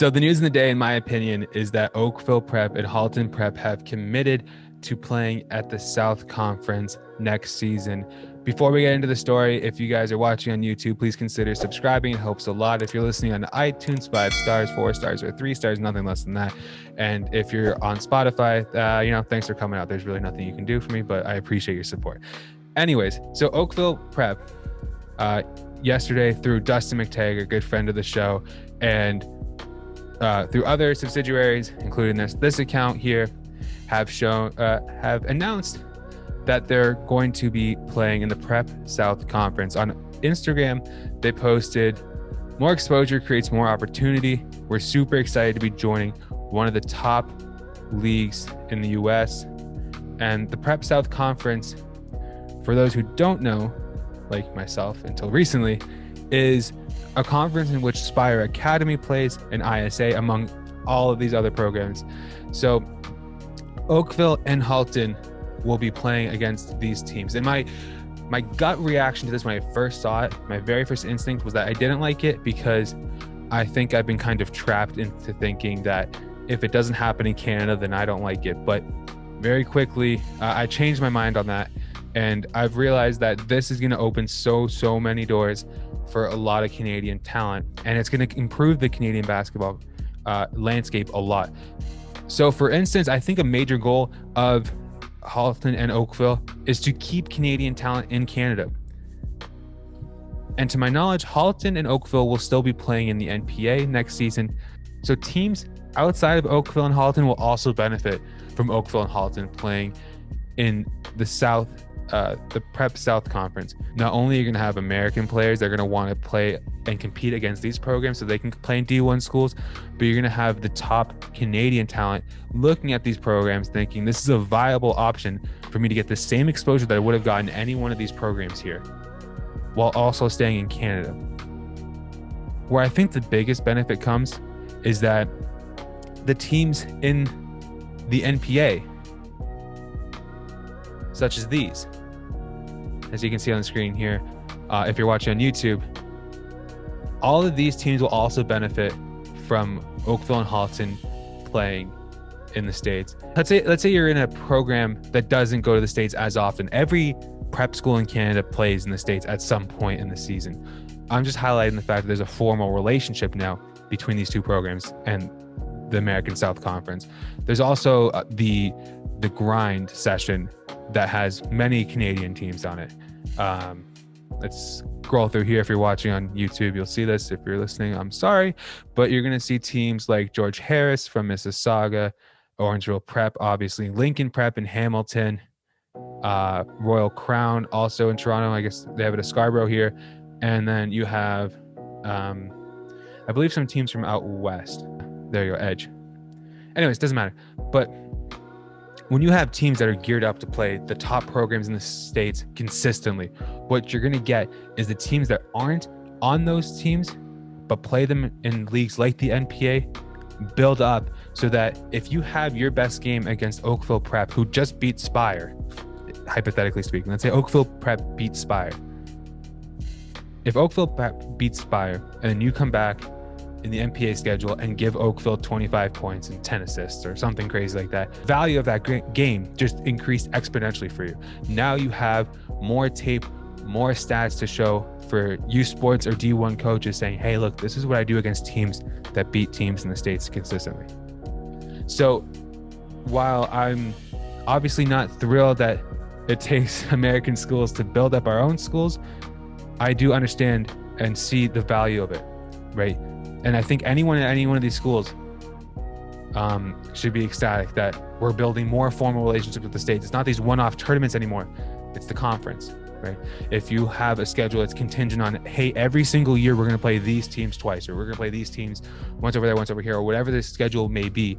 So the news in the day, in my opinion, is that Oakville Prep and Halton Prep have committed to playing at the South Conference next season. Before we get into the story, if you guys are watching on YouTube, please consider subscribing. It helps a lot. If you're listening on iTunes, 5 stars, 4 stars, or 3 stars, nothing less than that. And if you're on Spotify, thanks for coming out. There's really nothing you can do for me, but I appreciate your support. Anyways, so Oakville Prep, yesterday through Dustin McTagg, a good friend of the show, and through other subsidiaries, including this account here, have announced that they're going to be playing in the Prep South Conference. On Instagram, they posted, "More exposure creates more opportunity. We're super excited to be joining one of the top leagues in the US." And the Prep South Conference, for those who don't know, like myself until recently, is a conference in which Spire Academy plays and ISA, among all of these other programs. So Oakville and Halton will be playing against these teams. And my gut reaction to this when I first saw it, my very first instinct was that I didn't like it, because I think I've been kind of trapped into thinking that if it doesn't happen in Canada, then I don't like it. But very quickly, I changed my mind on that. And I've realized that this is going to open so many doors for a lot of Canadian talent. And it's going to improve the Canadian basketball landscape a lot. So for instance, I think a major goal of Halton and Oakville is to keep Canadian talent in Canada. And to my knowledge, Halton and Oakville will still be playing in the NPA next season. So teams outside of Oakville and Halton will also benefit from Oakville and Halton playing in the South, the Prep South Conference. Not only are you going to have American players that are going to want to play and compete against these programs so they can play in D1 schools, but you're going to have the top Canadian talent looking at these programs thinking, this is a viable option for me to get the same exposure that I would have gotten any one of these programs here, while also staying in Canada. Where I think the biggest benefit comes is that the teams in the NPA, such as these, as you can see on the screen here, if you're watching on YouTube, all of these teams will also benefit from Oakville and Halton playing in the States. Let's say you're in a program that doesn't go to the States as often. Every prep school in Canada plays in the States at some point in the season. I'm just highlighting the fact that there's a formal relationship now between these two programs and the American South Conference. There's also the grind session that has many Canadian teams on it. Let's scroll through here. If you're watching on YouTube, you'll see this. If you're listening, I'm sorry, but you're going to see teams like George Harris from Mississauga, Orangeville Prep, obviously Lincoln Prep in Hamilton, Royal Crown also in Toronto. I guess they have it at Scarborough here. And then you have, I believe, some teams from out west. There you go, Edge. Anyways, doesn't matter. But when you have teams that are geared up to play the top programs in the States consistently, what you're going to get is the teams that aren't on those teams, but play them in leagues like the NPA, build up so that if you have your best game against Oakville Prep, who just beat Spire, hypothetically speaking, let's say Oakville Prep beats Spire. If Oakville Prep beats Spire and then you come back in the NPA schedule and give Oakville 25 points and 10 assists or something crazy like that, value of that game just increased exponentially for you. Now you have more tape, more stats to show for U Sports or D1 coaches saying, hey, look, this is what I do against teams that beat teams in the States consistently. So while I'm obviously not thrilled that it takes American schools to build up our own schools, I do understand and see the value of it, right? And I think anyone at any one of these schools should be ecstatic that we're building more formal relationships with the States. It's not these one-off tournaments anymore. It's the conference, right? If you have a schedule that's contingent on, hey, every single year we're going to play these teams twice, or we're going to play these teams once over there, once over here, or whatever the schedule may be,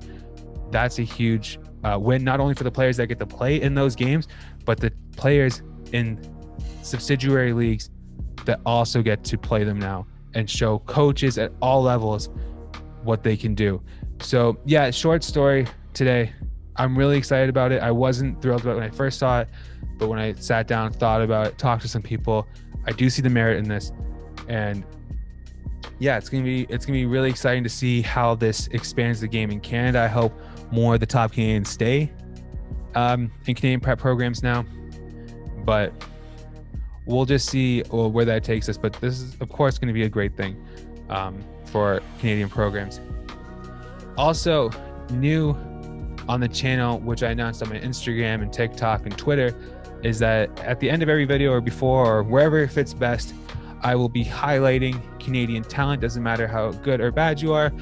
that's a huge win, not only for the players that get to play in those games, but the players in subsidiary leagues that also get to play them now and show coaches at all levels what they can do. So yeah, short story today. I'm really excited about it. I wasn't thrilled about it when I first saw it, but when I sat down, thought about it, talked to some people, I do see the merit in this. And yeah, it's gonna be really exciting to see how this expands the game in Canada. I hope more of the top Canadians stay in Canadian prep programs now, but we'll just see where that takes us. But this is, of course, going to be a great thing for Canadian programs. Also, new on the channel, which I announced on my Instagram and TikTok and Twitter, is that at the end of every video or before or wherever it fits best, I will be highlighting Canadian talent. Doesn't matter how good or bad you are.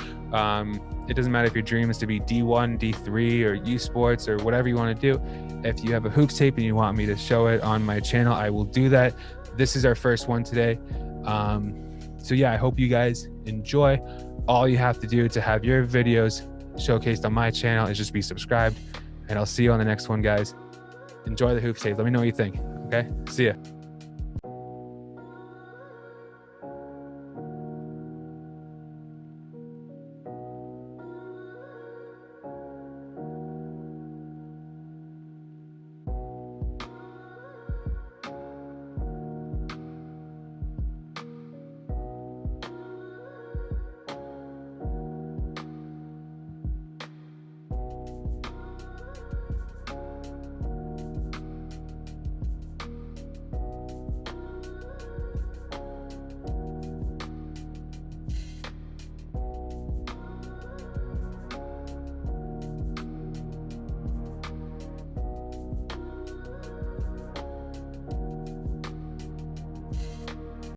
It doesn't matter if your dream is to be D1, D3, or U Sports, or whatever you want to do. If you have a hoops tape and you want me to show it on my channel, I will do that. This is our first one today. So yeah, I hope you guys enjoy. All you have to do to have your videos showcased on my channel is just be subscribed, and I'll see you on the next one, guys. Enjoy the hoops tape. Let me know what you think. Okay, see ya.